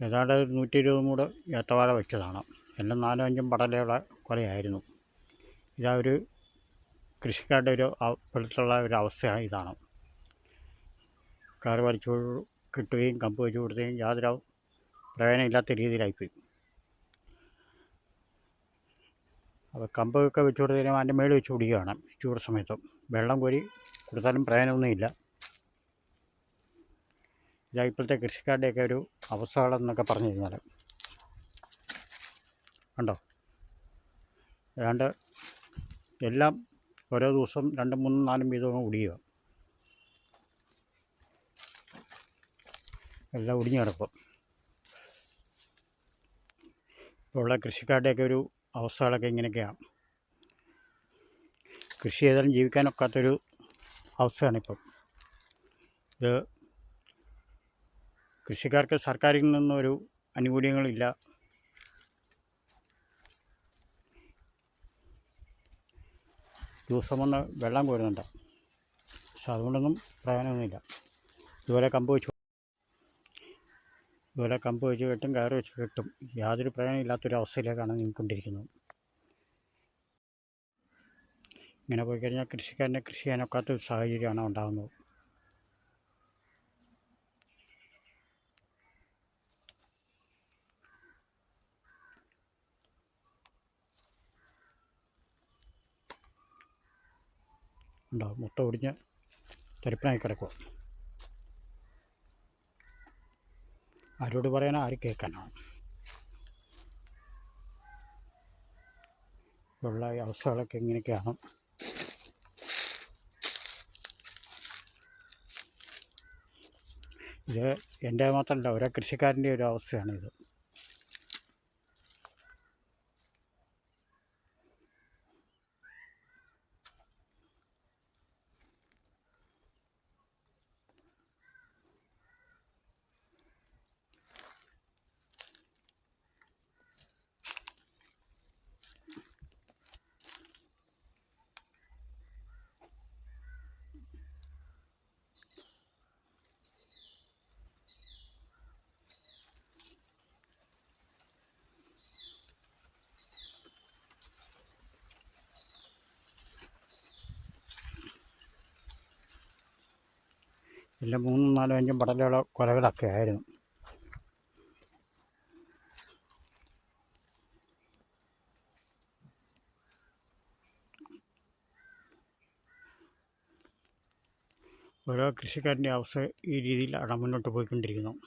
ഏതാണ്ട് 120 മൂട് ഏത്തവാഴ വെച്ചതാണ്. എല്ലാം 4-5 പടലയുള്ള കുലയായിരുന്നു. ഇതാ ഒരു കൃഷിക്കാരുടെ ഇപ്പോഴത്തുള്ള ഒരു അവസ്ഥയാണ് ഇതാണ്. കാറ് വലിച്ചു കിട്ടുകയും കമ്പ് വെച്ച് കൊടുക്കുകയും യാതൊരു പ്രയോജനമില്ലാത്ത രീതിയിലായിപ്പോയി. അപ്പോൾ കമ്പൊക്കെ വെച്ച് കൊടുത്തതിനും അതിൻ്റെ മേളിൽ വെച്ച് കുടിക്കുകയാണ് ചൂട് സമയത്ത്. വെള്ളം കോരി കൊടുത്താലും പ്രയോജനമൊന്നുമില്ല. ഇതാ ഇപ്പോഴത്തെ കൃഷിക്കാരുടെയൊക്കെ ഒരു അവസ്ഥകളെന്നൊക്കെ പറഞ്ഞു കഴിഞ്ഞാൽ കണ്ടോ, ഏതാണ്ട് എല്ലാം ഓരോ ദിവസം 2, 3, 4 വീതം കുടിക്കുക. എല്ലാം ഒടിഞ്ഞു കിടക്കും. ഇപ്പോൾ ഉള്ള കൃഷിക്കാരുടെയൊക്കെ ഒരു അവസ്ഥകളൊക്കെ ഇങ്ങനെയൊക്കെയാണ്. കൃഷി ചെയ്താലും ജീവിക്കാനൊക്കാത്തൊരു അവസ്ഥയാണിപ്പം. ഇത് കൃഷിക്കാർക്ക് സർക്കാരിൽ നിന്നൊരു ആനുകൂല്യങ്ങളില്ല. ദിവസം വന്ന് വെള്ളം കോരുന്നുണ്ട്, പക്ഷെ അതുകൊണ്ടൊന്നും പ്രയോജനമൊന്നുമില്ല. ഇതുപോലെ കമ്പ് വെച്ച് കെട്ടും, കയറ് വെച്ച് കെട്ടും. യാതൊരു പ്രയോജനമില്ലാത്തൊരു അവസ്ഥയിലേക്കാണ് നീങ്ങിക്കൊണ്ടിരിക്കുന്നത്. ഇങ്ങനെ പോയി കഴിഞ്ഞാൽ കൃഷിക്കാരനെ കൃഷി ചെയ്യാനൊക്കാത്തൊരു സാഹചര്യമാണ് ഉണ്ടാകുന്നത്. ഉണ്ടാവും മൊത്തം ഒടിഞ്ഞ് തരിപ്പനായി കിടക്കുക. ആരോട് പറയാനോ, ആര് കേൾക്കാനാണ്? ഉള്ള അവസ്ഥകളൊക്കെ ഇങ്ങനെയൊക്കെയാണ്. ഇത് എൻ്റെ മാത്രമല്ല, ഓരോ കൃഷിക്കാരൻ്റെ ഒരു അവസ്ഥയാണിത്. എല്ലാം 3, 4, 5 പടലുള്ള കുലകളൊക്കെ ആയിരുന്നു. ഓരോ കൃഷിക്കാരൻ്റെ അവസ്ഥ ഈ രീതിയിലാണ് മുന്നോട്ട് പോയിക്കൊണ്ടിരിക്കുന്നത്.